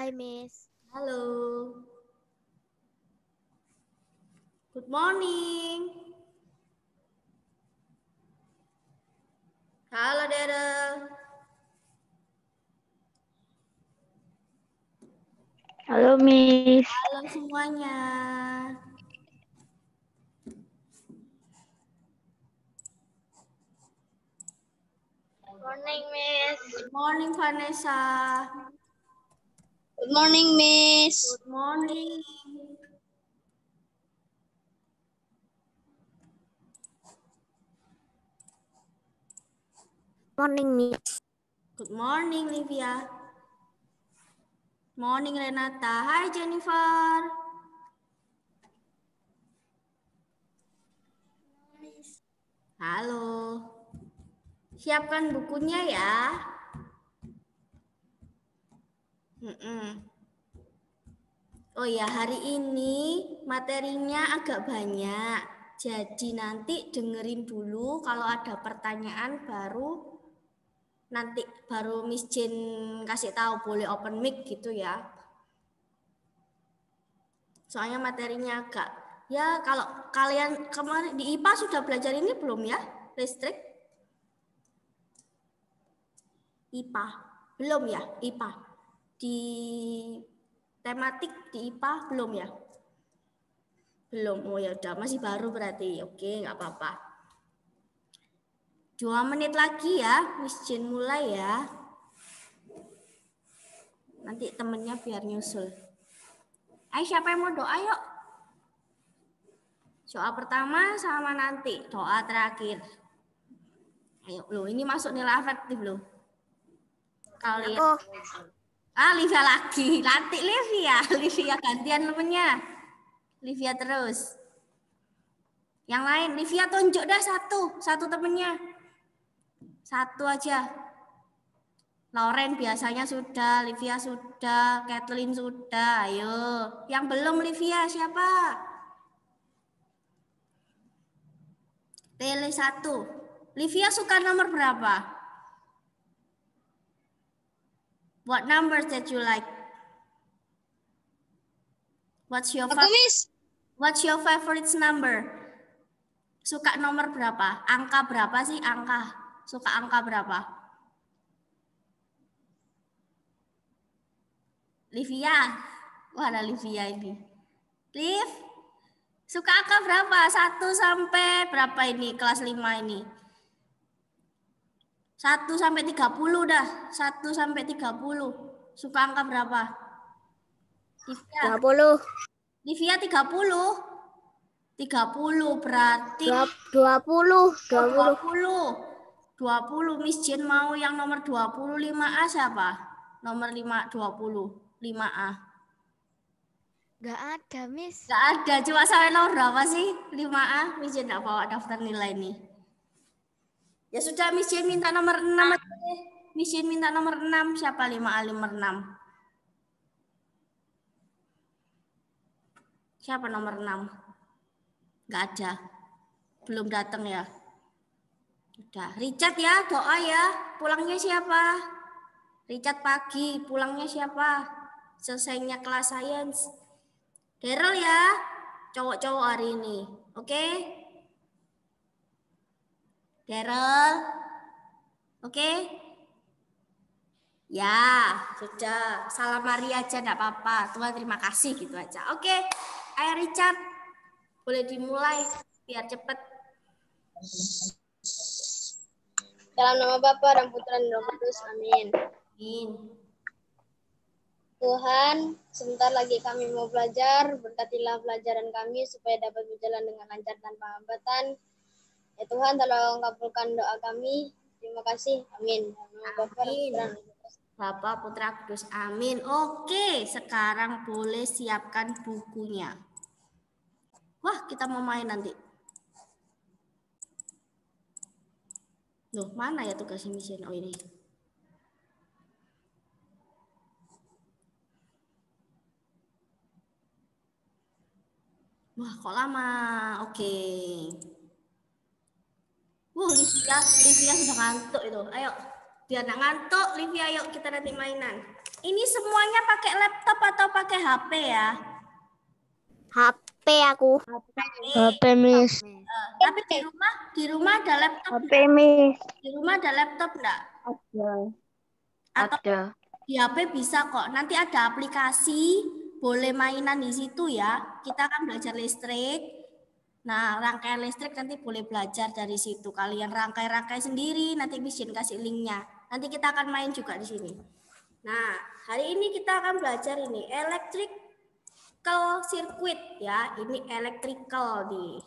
Hai, Miss. Halo. Good morning. Halo, Daryl. Halo, Miss. Halo semuanya. Morning, Miss. Good morning, Vanessa. Good morning, Miss. Good morning. Morning, Miss. Good morning, Livia. Morning, Renata. Hai, Jennifer. Halo. Siapkan bukunya ya. Oh ya, hari ini materinya agak banyak. Jadi nanti dengerin dulu, kalau ada pertanyaan baru Miss Jen kasih tahu, boleh open mic gitu ya. Soalnya materinya agak, ya kalau kalian kemarin di IPA sudah belajar ini belum ya? Listrik? IPA? Belum ya? IPA? Di tematik di IPA belum ya? Belum. Oh ya udah, masih baru berarti. Oke, nggak apa-apa. 2 menit lagi ya, Miss Jen mulai ya. Nanti temennya biar nyusul. Ayo, siapa yang mau doa yuk? Doa pertama sama nanti doa terakhir. Ayo, loh ini masuk nilai afektif loh. Kalian. Aku. Livia lagi. Nanti Livia gantian temennya. Livia terus. Yang lain, Livia tunjuk dah satu temennya. Satu aja. Lauren biasanya sudah, Livia sudah, Kathleen sudah. Ayo, yang belum Livia siapa? Pilih satu. Livia suka nomor berapa? What numbers that you like? What's your favorite number? Suka nomor berapa? Angka berapa sih? Suka angka berapa? Livia. Wah, ada Livia ini. Liv, suka angka berapa? 1 sampai berapa ini? Kelas 5 ini. 1 sampai 30 dah. 1 sampai 30. Suka angka berapa? Livia. 20. Livia 30. 30 berarti 20. 20. Miss Jen mau yang nomor 25A siapa? Nomor 25A. Gak ada, Miss. Gak ada. Coba sampai nomor berapa sih? 5A. Miss Jen gak bawa daftar nilai nih. Ya sudah, Miss Jen minta nomor 6 aja deh. Miss Jen minta nomor 6. Siapa 5A nomor 6? Siapa nomor 6? Gak ada. Belum datang ya. Udah. Richard ya, doa ya. Pulangnya siapa? Richard pagi. Pulangnya siapa? Selesainya kelas sains. Daryl ya. Cowok-cowok hari ini. Oke? Daryl. Oke? Ya, sudah. Salam Maria aja, enggak apa-apa. Tuhan terima kasih gitu aja. Oke. Ayo Richard. Boleh dimulai biar cepet. Dalam nama Bapa dan Putra dan Roh Kudus. Amin. Amin. Tuhan, sebentar lagi kami mau belajar. Berkatilah pelajaran kami supaya dapat berjalan dengan lancar tanpa hambatan. Ya Tuhan, tolong kabulkan doa kami. Terima kasih. Amin. Dalam nama Bapa dan Putra dan Roh Kudus. Bapak Putra Kudus. Amin. Oke, sekarang boleh siapkan bukunya. Wah, kita mau main nanti. Loh, mana ya tugasnya Miss Jen? Oh ini. Wah, kok lama? Oke. Livia sudah ngantuk itu. Ayo, biar nggak ngantuk, Livia, ayo kita nanti mainan. Ini semuanya pakai laptop atau pakai HP ya? HP aku. HP, Miss. Tapi di rumah ada laptop HP, enggak? Miss. Di rumah ada laptop enggak? Ada. Atau Ada. di HP bisa kok. Nanti ada aplikasi, boleh mainan di situ ya. Kita akan belajar listrik. Nah, rangkaian listrik nanti boleh belajar dari situ. Kalian rangkai-rangkai sendiri, nanti Miss Jin kasih linknya. Nanti kita akan main juga di sini. Nah, hari ini kita akan belajar ini electrical circuit ya. Ini electrical nih.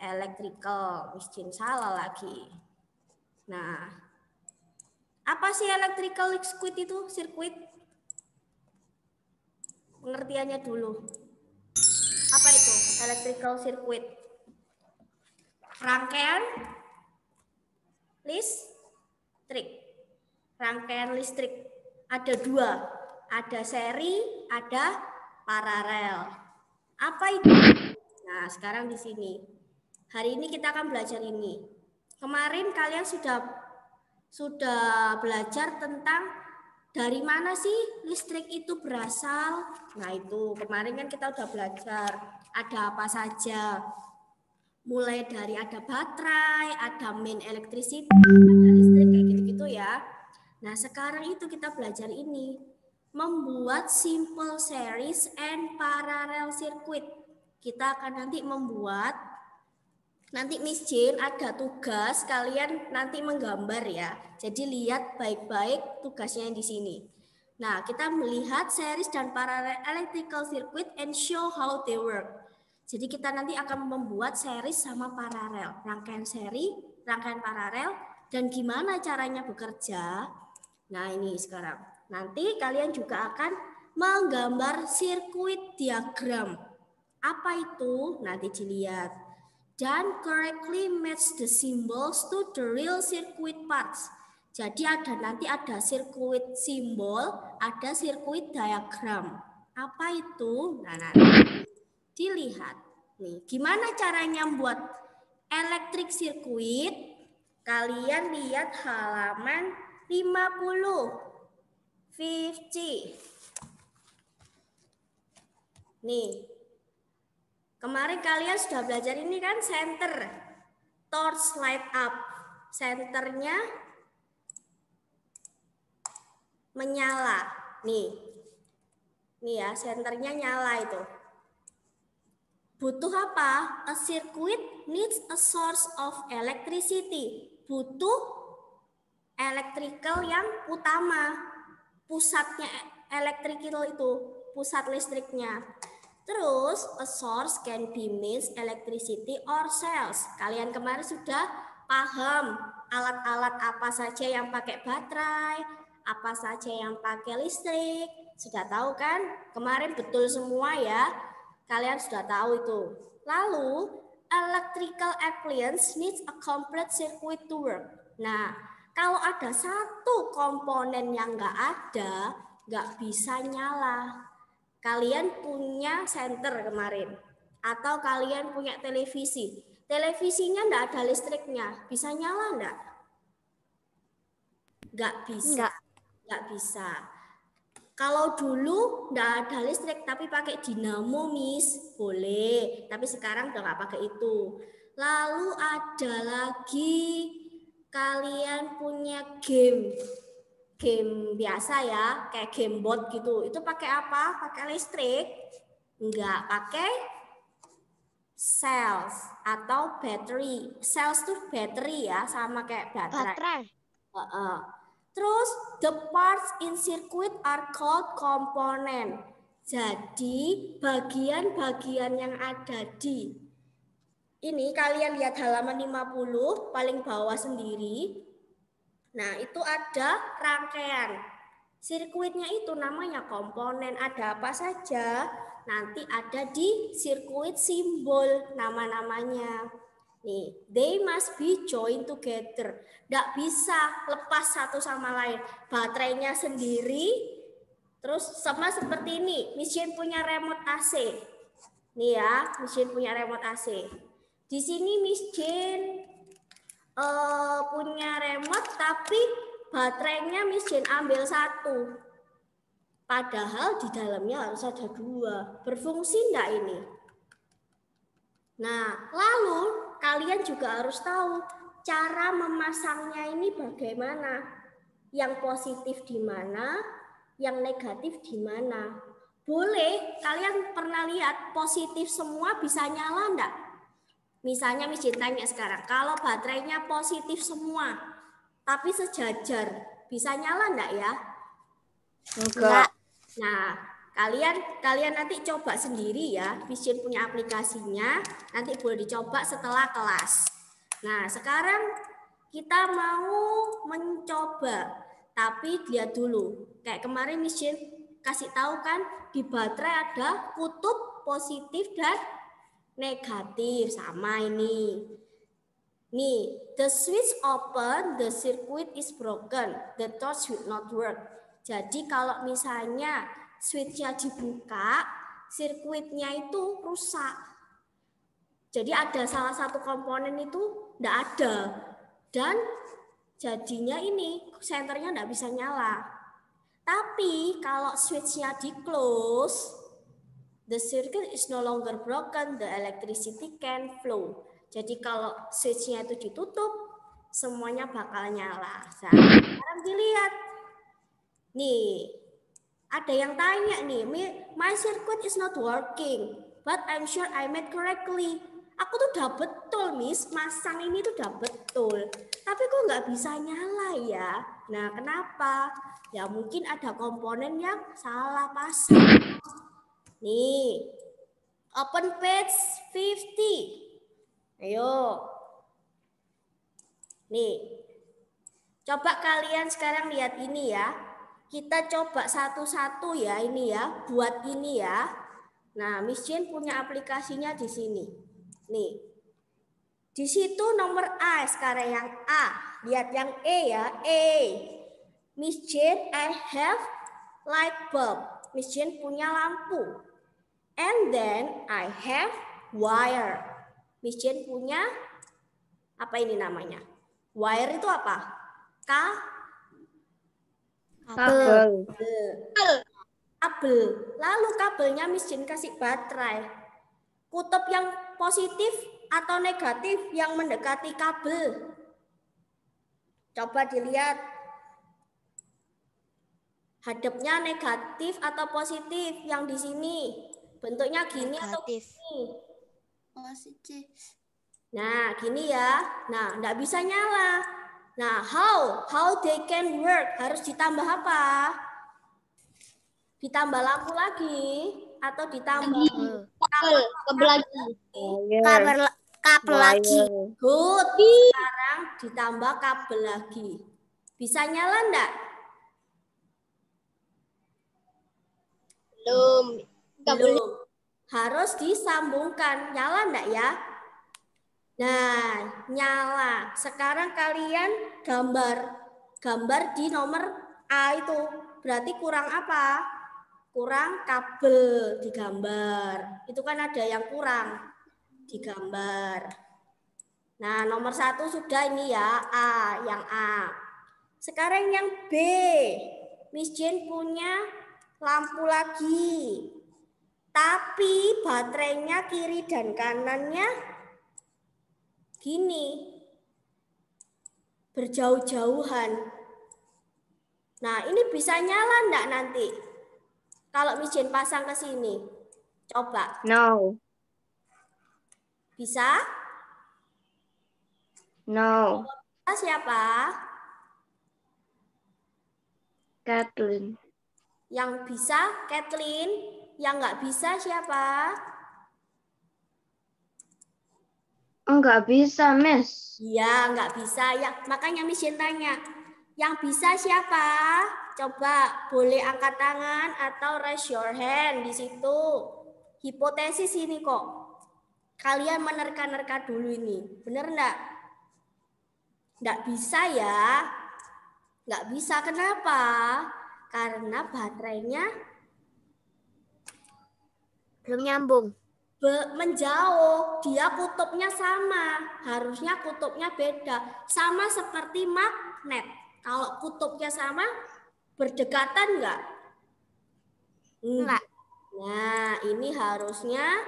Electrical, Miss Jin salah lagi. Nah, apa sih electrical circuit itu? Sirkuit. Pengertiannya dulu. Apa itu electrical circuit? Rangkaian listrik. Rangkaian listrik. Ada dua. Ada seri, ada paralel. Apa itu? Nah, sekarang di sini. Hari ini kita akan belajar ini. Kemarin kalian sudah belajar tentang dari mana sih listrik itu berasal. Nah, itu kemarin kan kita udah belajar ada apa saja. Mulai dari ada baterai, ada main electricity, ada listrik kayak gitu-gitu ya. Nah, sekarang itu kita belajar ini. Membuat simple series and parallel circuit. Kita akan nanti membuat, nanti Miss Jin ada tugas, kalian nanti menggambar ya. Jadi lihat baik-baik tugasnya di sini. Nah, kita melihat series dan parallel electrical circuit and show how they work. Jadi kita nanti akan membuat series sama paralel, rangkaian seri, rangkaian paralel, dan gimana caranya bekerja. Nah, ini sekarang. Nanti kalian juga akan menggambar sirkuit diagram. Apa itu? Nanti dilihat. Dan correctly match the symbols to the real circuit parts. Jadi nanti ada sirkuit simbol, ada sirkuit diagram. Apa itu? Nah, nanti dilihat. Nih, gimana caranya membuat elektrik sirkuit? Kalian lihat halaman 50. Nih. Kemarin kalian sudah belajar ini kan center. Torch light up. Senternya menyala. Nih. Nih ya, senternya nyala itu. Butuh apa? A circuit needs a source of electricity. Butuh electrical yang utama. Pusatnya electrical itu, pusat listriknya. Terus, a source can be means electricity or cells. Kalian kemarin sudah paham alat-alat apa saja yang pakai baterai, apa saja yang pakai listrik. Sudah tahu kan? Kemarin betul semua ya. Kalian sudah tahu itu. Lalu, electrical appliance needs a complete circuit to work. Nah, kalau ada satu komponen yang nggak bisa nyala. Kalian punya senter kemarin, atau kalian punya televisi. Televisinya nggak ada listriknya, bisa nyala nggak? Nggak bisa. Nggak bisa. Kalau dulu nggak ada listrik tapi pakai dinamo, Miss, boleh. Tapi sekarang udah nggak pakai itu. Lalu ada lagi kalian punya game biasa ya, kayak game bot gitu. Itu pakai apa? Pakai listrik? Enggak, pakai cells atau battery. Cells tuh battery ya, sama kayak baterai. Terus the parts in circuit are called component. Jadi bagian-bagian yang ada di ini kalian lihat halaman 50 paling bawah sendiri. Nah, itu ada rangkaian. Sirkuitnya itu namanya komponen. Ada apa saja? Nanti ada di sirkuit simbol nama-namanya. Nih, they must be joined together. Nggak bisa lepas satu sama lain. Baterainya sendiri, terus sama seperti ini. Miss Jin punya remote AC. Nih ya, Miss Jin punya remote AC. Di sini Miss Jin punya remote, tapi baterainya Miss Jin ambil satu. Padahal di dalamnya harus ada 2. Berfungsi enggak ini? Nah, lalu kalian juga harus tahu cara memasangnya ini bagaimana. Yang positif di mana, yang negatif di mana. Boleh, kalian pernah lihat positif semua bisa nyala enggak? Misalnya Miss Jin tanya sekarang, kalau baterainya positif semua, tapi sejajar, bisa nyala enggak ya? Enggak. Nah, kalian nanti coba sendiri ya. Miss Jin punya aplikasinya, nanti boleh dicoba setelah kelas. Nah, sekarang kita mau mencoba, tapi lihat dulu. Kayak kemarin Miss Jin kasih tahu kan, di baterai ada kutub positif dan negatif. Sama ini. Nih, the switch open, the circuit is broken, the torch will not work. Jadi kalau misalnya switch-nya dibuka, sirkuitnya itu rusak. Jadi ada salah satu komponen itu enggak ada. Dan jadinya ini senternya enggak bisa nyala. Tapi kalau switch-nya di close, the circuit is no longer broken, the electricity can flow. Jadi kalau switch-nya itu ditutup, semuanya bakal nyala. Sekarang dilihat. Nih, ada yang tanya nih, my circuit is not working, but I'm sure I made correctly. Aku tuh udah betul, Miss, masang ini tuh udah betul. Tapi kok nggak bisa nyala ya? Nah, kenapa? Ya mungkin ada komponen yang salah pasang. Nih, open page 50. Ayo. Nih, coba kalian sekarang lihat ini ya. Kita coba satu-satu ya ini ya, buat ini ya. Nah, Miss Jin punya aplikasinya di sini. Nih. Di situ nomor A, sekarang yang A. Lihat yang E ya, E. Miss Jin, I have light bulb. Miss Jin punya lampu. And then I have wire. Miss Jin punya apa ini namanya? Wire itu apa? Kabel. Kabel. Lalu kabelnya Miss Jin kasih baterai. Kutub yang positif atau negatif yang mendekati kabel? Coba dilihat. Hadapnya negatif atau positif yang di sini? Bentuknya gini atau gini? Positif. Nah, gini ya. Nah, enggak bisa nyala. Nah, how they can work? Harus ditambah apa? Ditambah lampu lagi atau ditambah kabel lagi. Kabel lagi. Good. Sekarang ditambah kabel lagi. Bisa nyala enggak? Belum. Harus disambungkan. Nyala enggak ya? Nah, nyala. Sekarang kalian gambar di nomor A itu. Berarti kurang apa? Kurang kabel digambar. Itu kan ada yang kurang digambar. Nah, nomor 1 sudah ini ya, A, yang A. Sekarang yang B. Miss Jin punya lampu lagi. Tapi baterainya kiri dan kanannya gini, berjauh-jauhan. Nah, ini bisa nyala enggak nanti? Kalau Miss Jin pasang ke sini. Coba. No. Bisa? No. Siapa? Kathleen. Yang bisa Kathleen. Yang enggak bisa siapa? Enggak bisa, Miss. Iya, enggak bisa. Ya, makanya Miss Jin tanya. Yang bisa siapa? Coba boleh angkat tangan atau raise your hand di situ. Hipotesis ini kok. Kalian menerka-nerka dulu ini. Bener enggak? Enggak bisa ya. Enggak bisa. Kenapa? Karena baterainya Belum nyambung. Menjauh. Dia kutubnya sama. Harusnya kutubnya beda. Sama seperti magnet. Kalau kutubnya sama, berdekatan enggak? Enggak. Nah, ini harusnya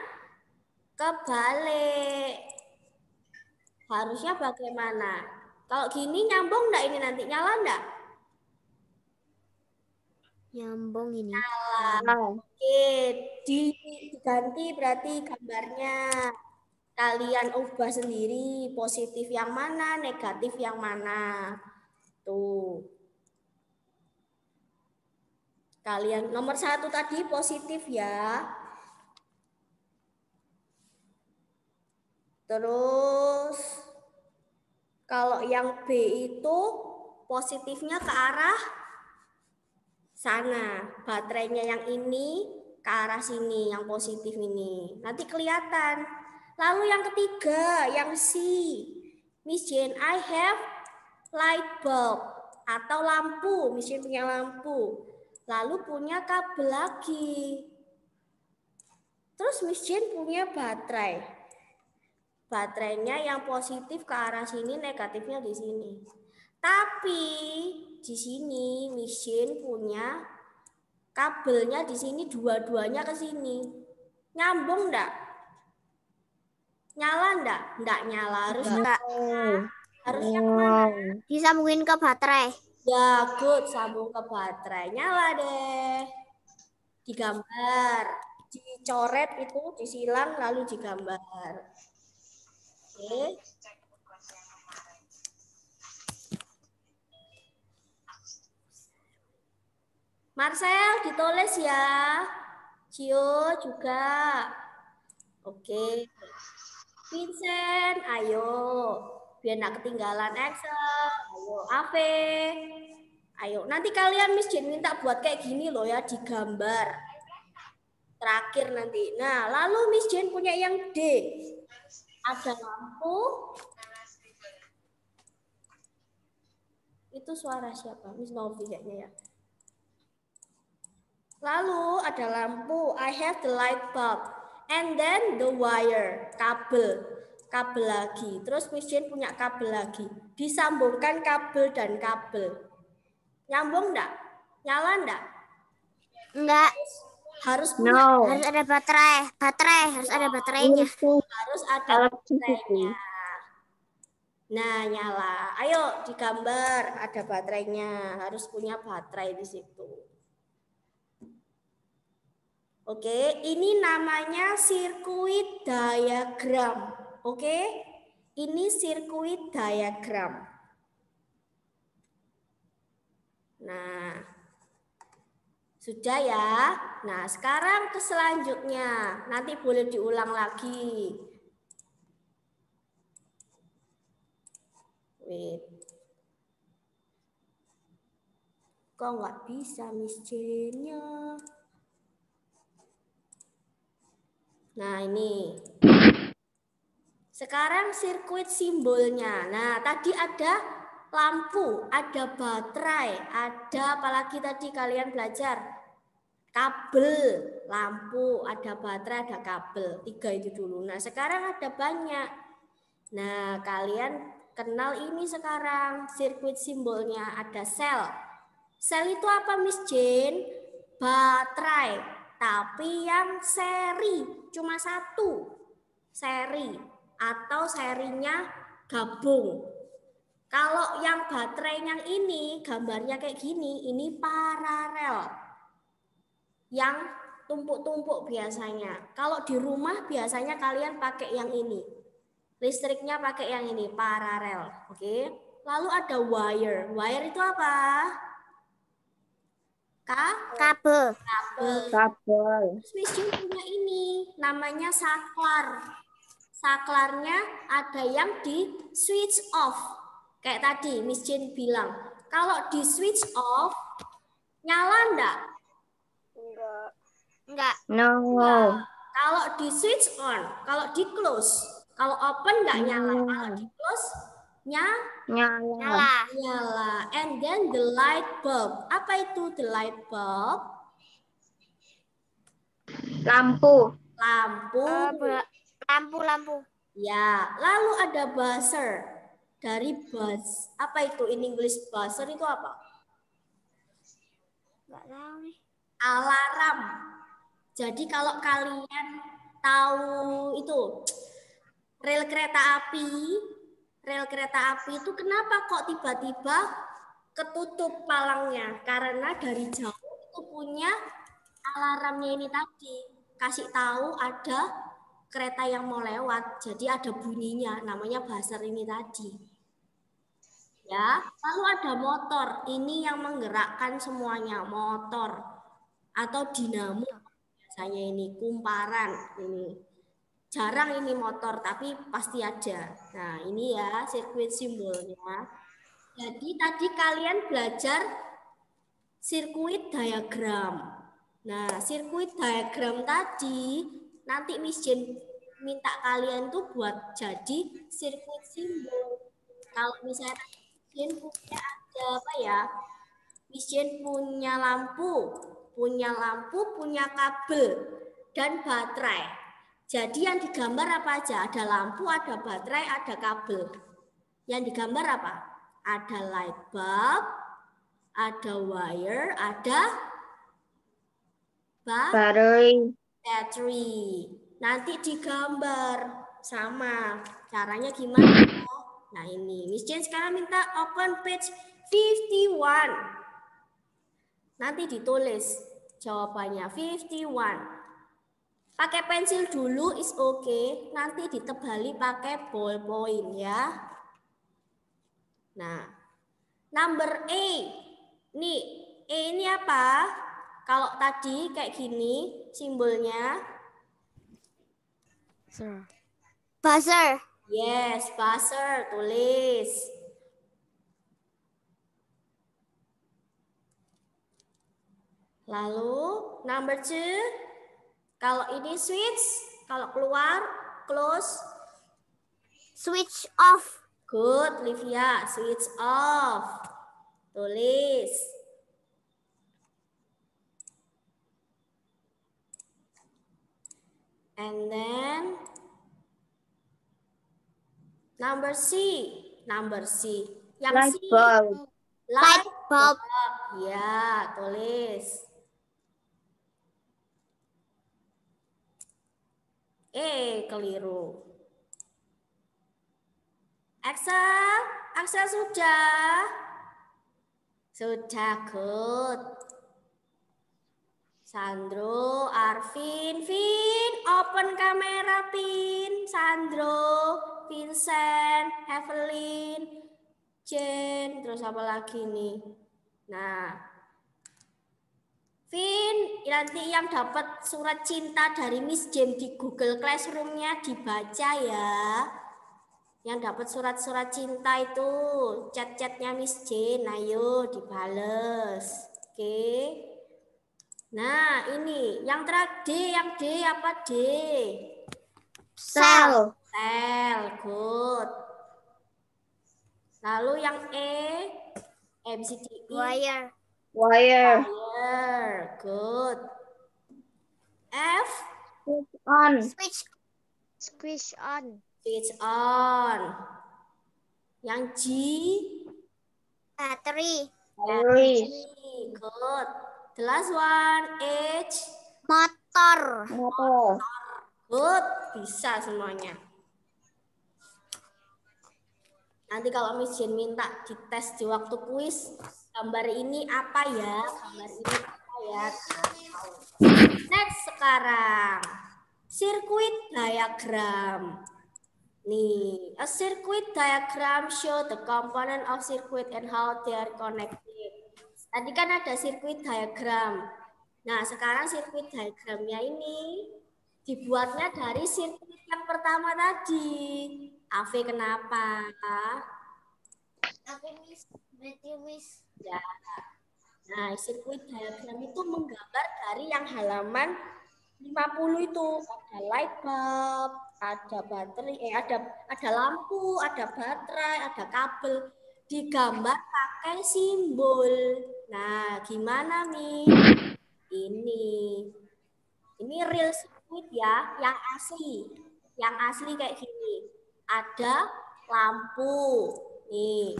kebalik. Harusnya bagaimana? Kalau gini nyambung enggak ini nanti? Nyala enggak? Nyambung ini. Oke, diganti berarti gambarnya. Kalian ubah sendiri, positif yang mana, negatif yang mana. Tuh. Kalian nomor 1 tadi positif ya. Terus kalau yang B itu positifnya ke arah sana. Baterainya yang ini ke arah sini, yang positif ini. Nanti kelihatan. Lalu yang ketiga, yang C. Miss Jane, I have light bulb atau lampu. Miss Jane punya lampu. Lalu punya kabel lagi. Terus Miss Jane punya baterai. Baterainya yang positif ke arah sini, negatifnya di sini. Tapi di sini Miss Jane punya kabelnya di sini, dua-duanya ke sini. Nyambung enggak? Nyala enggak? Enggak nyala. Harusnya kemana? Disambungin ke baterai. Ya, good. Sambung ke baterai. Nyala deh. Digambar. Dicoret itu, disilang, lalu digambar. Oke. Marcel ditulis ya. Cio juga. Oke. Vincent, ayo. Biar nggak ketinggalan Excel. Ayo, Ave. Ayo, nanti kalian Miss Jane minta buat kayak gini loh ya, digambar. Terakhir nanti. Nah, lalu Miss Jane punya yang D. Ada lampu. Itu suara siapa? Miss Novi kayaknya ya. Lalu ada lampu. I have the light bulb. And then the wire. Kabel. Kabel lagi. Terus Miss Jane punya kabel lagi. Disambungkan kabel dan kabel. Nyambung enggak? Nyala enggak? Enggak. Harus harus ada baterai. Harus ada baterainya. Harus ada baterainya. Nah, nyala. Ayo digambar, ada baterainya. Harus punya baterai di situ. Oke, ini namanya sirkuit diagram. Oke? Ini sirkuit diagram. Nah, sudah ya. Nah, sekarang ke selanjutnya. Nanti boleh diulang lagi. Wait. Kok nggak bisa Miss Jane-nya? Nah, ini. Sekarang sirkuit simbolnya. Nah, tadi ada lampu, ada baterai, ada apalagi tadi kalian belajar? Kabel, lampu, ada baterai, ada kabel. 3 itu dulu. Nah, sekarang ada banyak. Nah, kalian kenal ini sekarang. Sirkuit simbolnya ada sel. Sel itu apa Miss Jane? Baterai. Tapi yang seri. Cuma 1. Seri. Atau serinya gabung. Kalau yang baterai yang ini, gambarnya kayak gini, ini paralel. Yang tumpuk-tumpuk biasanya. Kalau di rumah biasanya kalian pakai yang ini. Listriknya pakai yang ini, paralel. Oke. Lalu ada wire. Wire itu apa? Kabel. Terus Miss Jane punya ini, namanya saklar. Saklarnya ada yang di switch off. Kayak tadi Miss Jane bilang, kalau di switch off, nyala enggak? Enggak. Enggak. Kalau di switch on, kalau di close, kalau open enggak nyala, kalau di close Nyala. And then the light bulb. Apa itu the light bulb? Lampu. Lampu. Ya, lalu ada buzzer. Dari buzz. Apa itu in English buzzer itu apa? Enggak tahu nih. Alarm. Jadi kalau kalian tahu itu rel kereta api itu kenapa kok tiba-tiba ketutup palangnya? Karena dari jauh itu punya alarmnya ini tadi. Kasih tahu ada kereta yang mau lewat. Jadi ada bunyinya, namanya buzzer ini tadi. Ya, lalu ada motor. Ini yang menggerakkan semuanya, motor atau dinamo. Biasanya ini kumparan ini. Jarang ini motor, tapi pasti ada. Nah, ini ya sirkuit simbolnya. Jadi tadi kalian belajar sirkuit diagram. Nah, sirkuit diagram tadi nanti Miss Jen minta kalian tuh buat jadi sirkuit simbol. Kalau misalnya Miss Jen punya ada apa ya? Miss Jen punya lampu, punya kabel dan baterai. Jadi yang digambar apa aja? Ada lampu, ada baterai, ada kabel. Yang digambar apa? Ada light bulb, ada wire, ada Battery. Nanti digambar sama. Caranya gimana? Nah ini, Miss Jen sekarang minta open page 51. Nanti ditulis jawabannya 51. Pakai pensil dulu is okay, nanti ditebali pakai ballpoint ya. Nah, number A. Nih, E ini apa? Kalau tadi kayak gini simbolnya. Buzzer. Yes, buzzer, tulis. Lalu number 2. Kalau ini switch, kalau keluar, close. Switch off. Good, Livia. Switch off. Tulis. And then number C. Yang Light C. bulb. Light bulb. Ya, tulis. Keliru. Axel sudah. Sudah, good. Sandro, Arvin, Vin, open kamera, Vin. Sandro, Vincent, Evelyn, Jen, terus apa lagi nih? Nah, Vin, nanti yang dapat surat cinta dari Miss Jen di Google Classroom-nya dibaca ya. Yang dapat surat-surat cinta itu chat-chatnya Miss Jen, ayo dibales. Oke. Nah, ini yang terakhir D, yang D apa D? Cell. Sel, good. Lalu yang E, B, C, D, E. Wire. Wire. Wire, good. F, Switch on. Switch on. switch on. Yang G, Battery. Battery. good. The last one, H, Motor. Motor. good. Bisa semuanya. Nanti kalau Miss Jen minta dites di waktu kuis, gambar ini apa ya? Gambar ini apa ya? Next sekarang, circuit diagram. Nih, a circuit diagram show the component of circuit and how they are connected. Tadi kan ada circuit diagram. Nah, sekarang circuit diagramnya ini dibuatnya dari sirkuit yang pertama tadi. Ave kenapa? Aku miss. Ya. Nah, sirkuit diagram itu menggambar dari yang halaman 50 itu. Ada light bulb, ada baterai, ada lampu, ada baterai, ada kabel. Digambar pakai simbol. Nah, gimana nih? Ini real sirkuit ya, yang asli. Yang asli kayak gini. Ada lampu. Nih.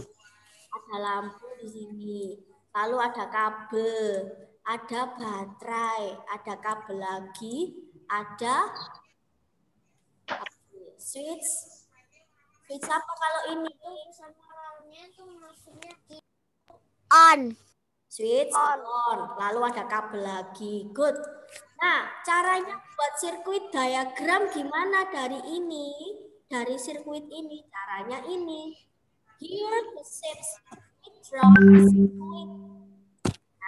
Ada lampu di sini. Lalu ada kabel, ada baterai, ada kabel lagi, ada switch. Switch apa kalau ini? On. Switch on. Lalu ada kabel lagi. Good. Nah, caranya buat sirkuit diagram gimana dari ini? Dari sirkuit ini, caranya ini. Here the steps from sirkuit.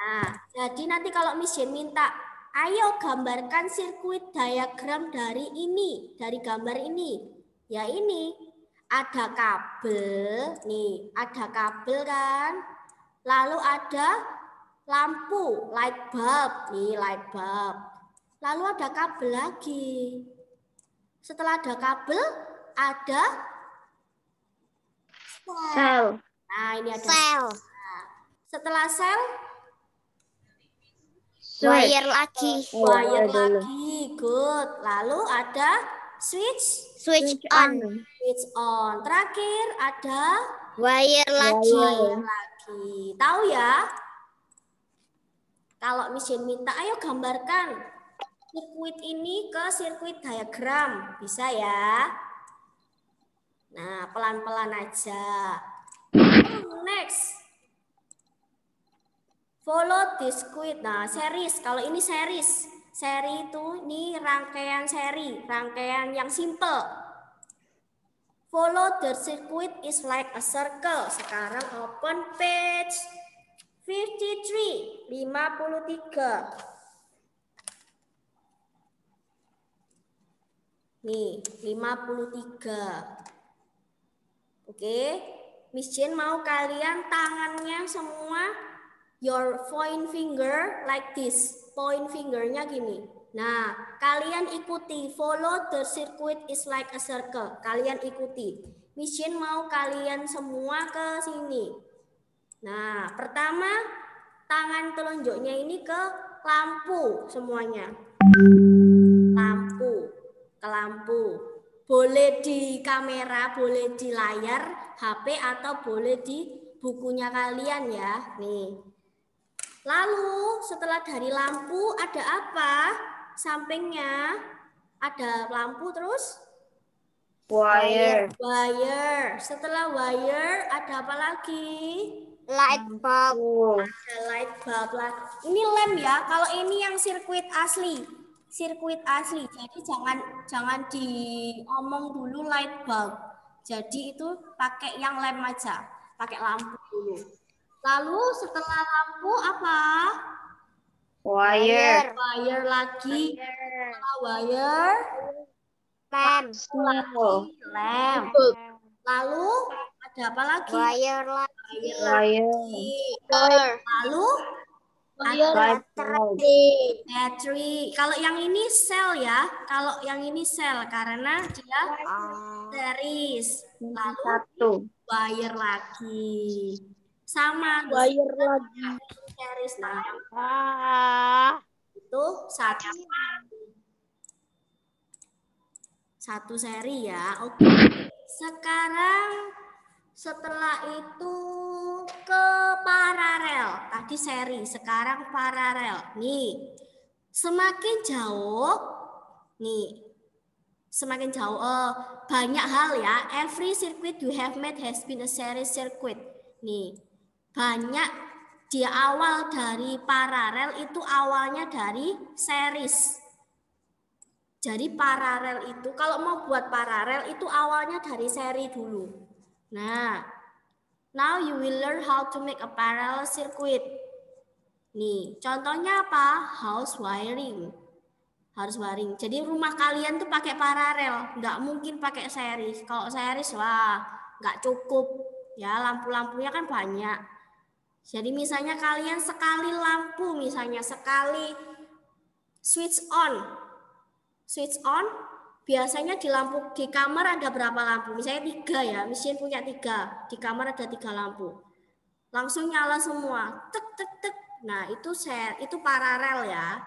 Nah, jadi nanti kalau Miss Jen minta, ayo gambarkan sirkuit diagram dari ini, dari gambar ini. Ya ini, ada kabel, nih, ada kabel kan. Lalu ada lampu, light bulb, nih light bulb. Lalu ada kabel lagi. Setelah ada kabel, ada Cell. Nah, ini ada Sel. Nah, setelah sel, Wire lagi. wire lagi. Good. Lalu ada switch, Switch on. switch on. Terakhir ada Wire lagi. wire lagi. Tahu ya? Kalau Miss Jen minta, ayo gambarkan sirkuit ini ke sirkuit diagram. Bisa ya? Nah, pelan-pelan aja. Next. Follow this squid. Nah, series. Kalau ini series. Seri itu ini rangkaian seri. Rangkaian yang simple. Follow the circuit is like a circle. Sekarang open page 53. 53. Nih, 53. Oke. Miss Jen mau kalian tangannya semua your point finger like this. Point fingernya gini. Nah, kalian ikuti. Follow the circuit is like a circle. Kalian ikuti. Miss Jen mau kalian semua ke sini. Nah, pertama tangan telunjuknya ini ke lampu semuanya. Lampu. Ke lampu. Boleh di kamera, boleh di layar HP atau boleh di bukunya kalian ya. Nih. Lalu setelah dari lampu ada apa? Sampingnya ada lampu terus Wire. wire. Setelah wire ada apa lagi? Light bulb. Ada light bulb lagi. Ini lem ya. Kalau ini yang sirkuit asli. Sirkuit asli. Jadi jangan diomong dulu light bulb. Jadi itu pakai yang lem aja. Pakai lampu dulu. Lalu setelah lampu apa? Wire. Wire lagi. Setelah wire Lamp. lagi lem. Lalu ada apa lagi? Wire lagi. Wire Wire. Lalu Light bulb. battery. Kalau yang ini sel ya. Kalau yang ini sel karena dia series. Lalu Satu. wire lagi. Sama Wire lagi. series. Nah, itu satu seri ya. Oke. Sekarang setelah itu ke paralel. Tadi seri, sekarang paralel. Nih. Semakin jauh banyak hal ya. Every circuit you have made has been a series circuit. Nih. Banyak di awal dari paralel itu awalnya dari series. Jadi paralel itu kalau mau buat paralel itu awalnya dari seri dulu. Nah, now you will learn how to make a parallel circuit. Nih, contohnya apa? House wiring. Harus wiring. Jadi rumah kalian tuh pakai paralel, nggak mungkin pakai series. Kalau series wah, nggak cukup. Ya, lampu-lampunya kan banyak. Jadi misalnya kalian sekali lampu, misalnya sekali switch on. Switch on, biasanya di kamar ada berapa lampu? Misalnya 3 ya, mesin punya 3. Di kamar ada 3 lampu. Langsung nyala semua. Tek, tek, tek. Nah, itu paralel ya.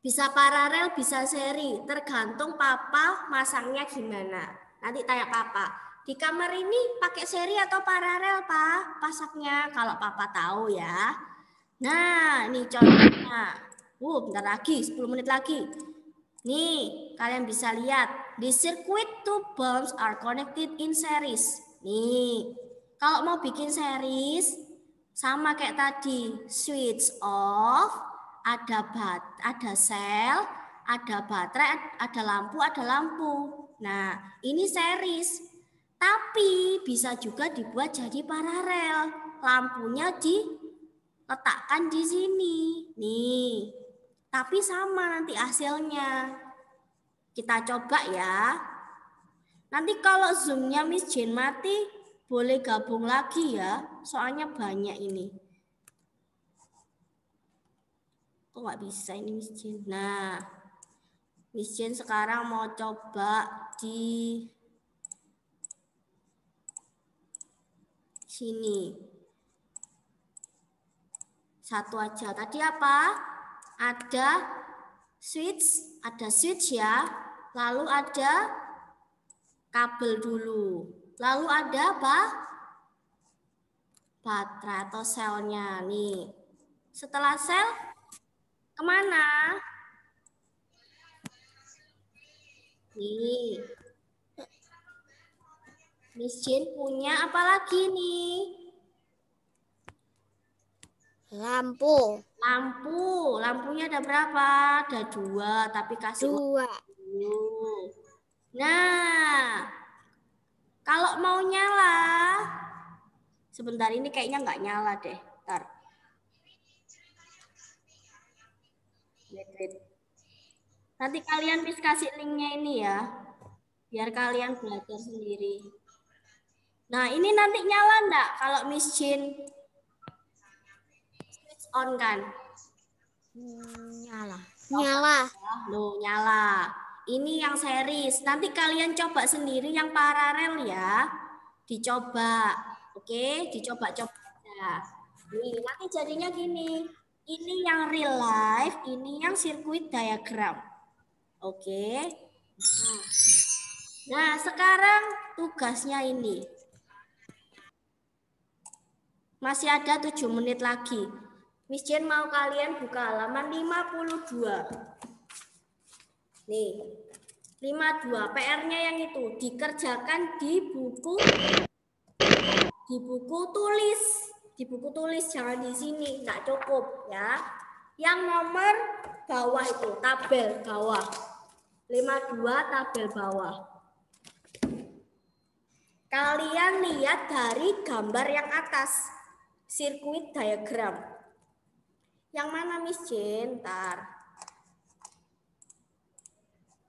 Bisa paralel, bisa seri. Tergantung papa masangnya gimana. Nanti tanya papa. Di kamar ini pakai seri atau paralel, Pak? Pasangnya kalau papa tahu ya. Nah, ini contohnya. Bentar lagi, 10 menit lagi. Nih, kalian bisa lihat. The circuit two bulbs are connected in series. Nih, kalau mau bikin series, sama kayak tadi. Switch off, ada sel, ada baterai, ada lampu. Nah, ini series. Tapi bisa juga dibuat jadi paralel. Lampunya diletakkan di sini. Nih. Tapi sama nanti hasilnya. Kita coba ya. Nanti kalau zoomnya Miss Jane mati, boleh gabung lagi ya. Soalnya banyak ini. Kok nggak bisa ini Miss Jane? Nah, Miss Jane sekarang mau coba di sini. Satu aja. Tadi apa? Ada switch ya. Lalu ada kabel dulu. Lalu ada apa? Baterai atau selnya nih. Setelah sel, kemana? Nih. Miss Jane punya apa lagi nih? Lampu. Lampunya ada berapa? Ada 2, tapi kasih 2. Nah, kalau mau nyala, sebentar ini kayaknya nggak nyala deh. Ntar. Nanti kalian bisa kasih linknya ini ya, biar kalian belajar sendiri. Nah, ini nanti nyala enggak kalau Miss Jane switch on kan? Nyala. Loh, nyala. Ini yang series. Nanti kalian coba sendiri yang paralel ya. Dicoba. Oke, dicoba-coba aja. Nih, nanti jadinya gini. Ini yang real life, ini yang circuit diagram. Oke. Nah, sekarang tugasnya ini. Masih ada 7 menit lagi. Miss Jane mau kalian buka halaman 52. Nih, 52. PR-nya yang itu dikerjakan di buku tulis. Di buku tulis, jangan di sini, nggak cukup ya. Yang nomor bawah itu, tabel bawah. 52 tabel bawah. Kalian lihat dari gambar yang atas, sirkuit diagram. Yang mana Miss Jane? Ntar.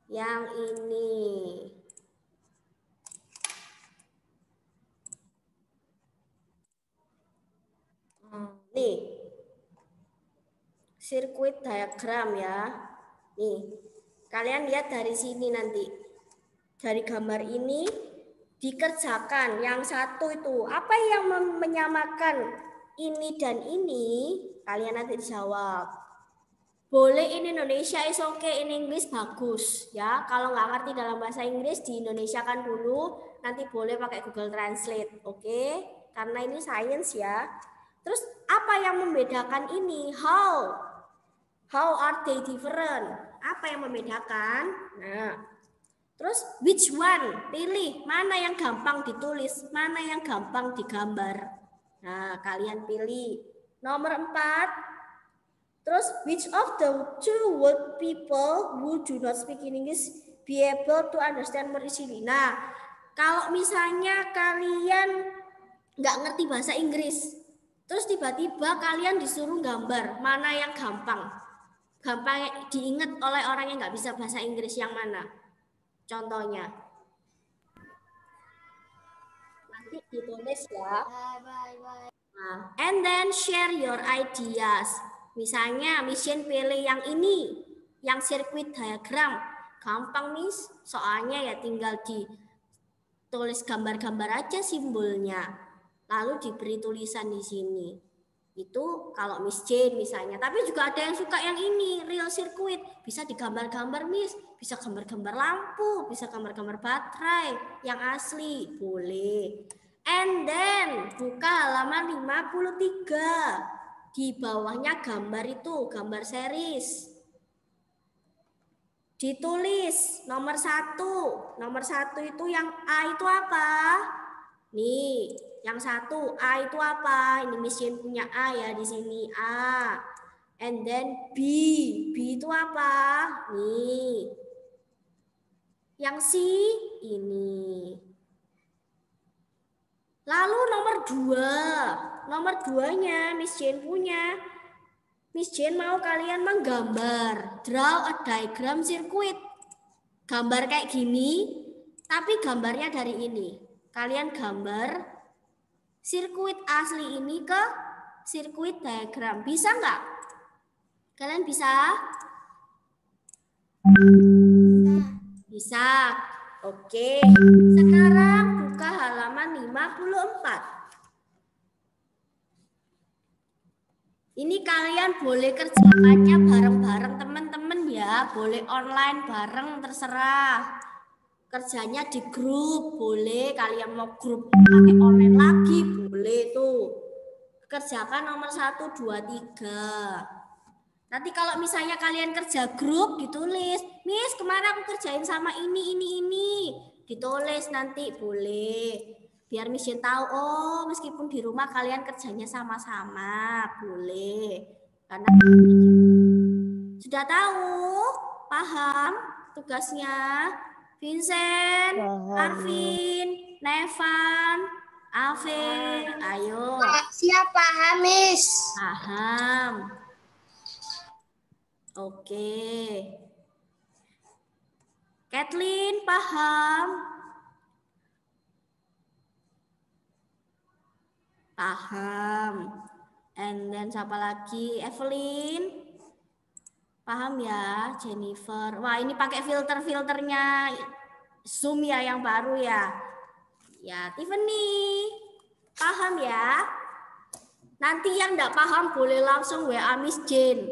Yang ini. Nih. Sirkuit diagram ya. Nih. Kalian lihat dari sini nanti. Dari gambar ini dikerjakan. Yang satu itu. Apa yang menyamakan ini dan ini? Kalian nanti jawab. Boleh in Indonesia is okay, in English bagus ya. Kalau nggak ngerti dalam bahasa Inggris di Indonesia kan dulu, nanti boleh pakai Google Translate, oke? Karena ini science ya. Terus apa yang membedakan ini? How are they different? Apa yang membedakan? Nah, terus which one? Pilih mana yang gampang ditulis, mana yang gampang digambar. Nah, kalian pilih. Nomor 4. Terus, which of the two would people who do not speak in English be able to understand more easily? Nah, kalau misalnya kalian nggak ngerti bahasa Inggris, terus tiba-tiba kalian disuruh gambar, mana yang gampang diingat oleh orang yang nggak bisa bahasa Inggris, yang mana? Contohnya. Nanti ditulis ya. Nah, and then share your ideas. Misalnya, Miss Jane pilih yang ini, yang sirkuit diagram. Gampang, Miss. Soalnya ya tinggal ditulis gambar-gambar aja simbolnya. Lalu diberi tulisan di sini. Itu kalau Miss Jane misalnya. Tapi juga ada yang suka yang ini, real sirkuit. Bisa digambar-gambar, Miss. Bisa gambar-gambar lampu, bisa gambar-gambar baterai yang asli. Boleh. And then, buka halaman 53. Di bawahnya gambar itu, gambar series. Ditulis nomor 1. Nomor 1 itu yang A itu apa? Nih, yang 1 A itu apa? Ini Miss Jane punya A ya di sini A. And then B. B itu apa? Nih. Yang C ini. Lalu nomor 2. Nomor 2-nya Miss Jane punya. Miss Jane mau kalian menggambar. Draw a diagram circuit. Gambar kayak gini, tapi gambarnya dari ini. Kalian gambar sirkuit asli ini ke sirkuit diagram. Bisa nggak? Kalian bisa? Bisa. Oke. Sekarang buka halaman 54. Ini kalian boleh kerjakannya bareng-bareng teman-teman ya. Boleh online bareng terserah. Kerjanya di grup boleh. Kalian mau grup pakai online lagi boleh tuh. Kerjakan nomor 1, 2, 3. Nanti kalau misalnya kalian kerja grup ditulis. Miss kemarin aku kerjain sama ini. Ditulis nanti boleh. Biar Miss Jane tahu, oh meskipun di rumah kalian kerjanya sama-sama, boleh. Karena sudah tahu, paham tugasnya? Vincent, Arvin, Nevan, Ave, ayo. Siap paham, Miss. Paham. Oke. Kathleen, paham? Paham. And then siapa lagi? Evelyn. Paham ya? Jennifer. Wah, ini pakai filter-filternya Zoom ya yang baru ya. Ya, Tiffany. Paham ya? Nanti yang enggak paham boleh langsung WA Miss Jane.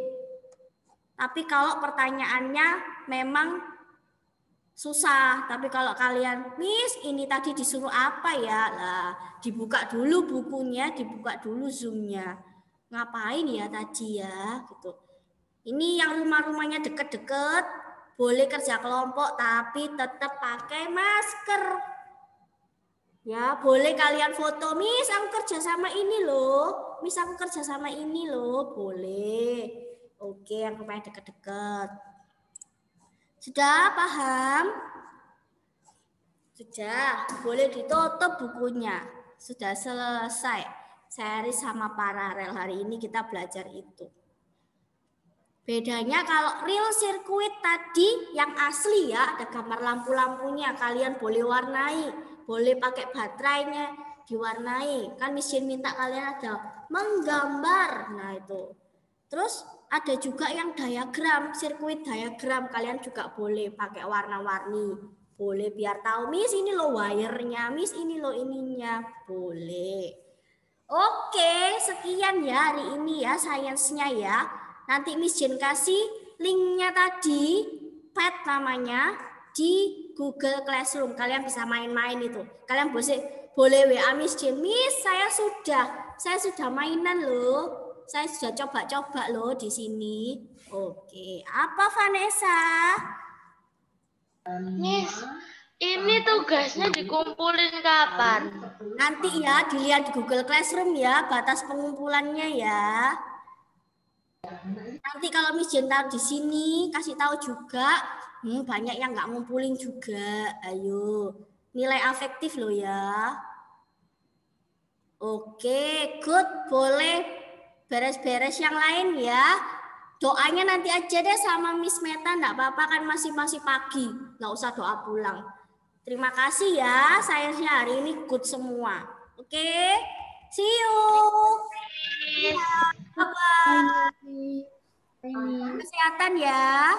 Tapi kalau pertanyaannya memang susah, tapi kalau kalian, Miss ini tadi disuruh apa ya? Lah, dibuka dulu bukunya, dibuka dulu Zoom-nya. Ngapain ya tadi ya? Gitu. Ini yang rumah-rumahnya deket-deket, boleh kerja kelompok tapi tetap pakai masker. Ya, boleh kalian foto, Miss aku kerja sama ini loh. Miss aku kerja sama ini loh, boleh. Oke, yang rumahnya deket-deket. Sudah paham? Sudah, boleh ditutup bukunya. Sudah selesai. Series sama paralel hari ini kita belajar itu. Bedanya kalau real circuit tadi yang asli ya, ada gambar lampu-lampunya. Kalian boleh warnai, boleh pakai baterainya diwarnai. Kan Miss Jane minta kalian ada menggambar. Nah itu. Terus ada juga yang diagram, sirkuit diagram. Kalian juga boleh pakai warna-warni. Boleh biar tahu, Miss ini loh wire-nya, Miss ini loh ininya. Boleh. Oke, sekian ya hari ini ya sainsnya ya. Nanti Miss Jane kasih linknya tadi, pad namanya, di Google Classroom. Kalian bisa main-main itu. Kalian boleh WA Miss Jane, Miss saya sudah mainan loh. Saya sudah coba-coba loh di sini. Oke, apa Vanessa? Miss, ini tugasnya dikumpulin kapan? Nanti ya dilihat di Google Classroom ya, batas pengumpulannya ya. Nanti kalau Miss Jane taruh di sini, kasih tahu juga. Banyak yang nggak ngumpulin juga. Ayo, nilai afektif loh ya. Oke, good. Boleh beres-beres yang lain ya. Doanya nanti aja deh sama Miss Meta, enggak apa-apa kan masih pagi, nggak usah doa pulang. Terima kasih ya, sainsnya hari ini good semua. Oke, see you. Bye-bye. Kesehatan ya.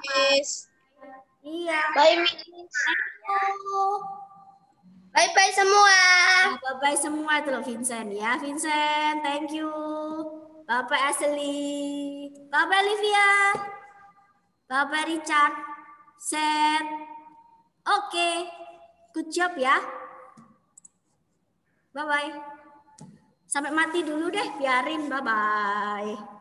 Miss. Iya. Bye, Miss. Bye-bye semua. Bye-bye semua tuh Vincent ya. Vincent, thank you. Bapak Ashley, Bapak Livia, Bapak Richard, Seth. Oke, good job ya. Bye-bye. Sampai mati dulu deh, biarin. Bye-bye.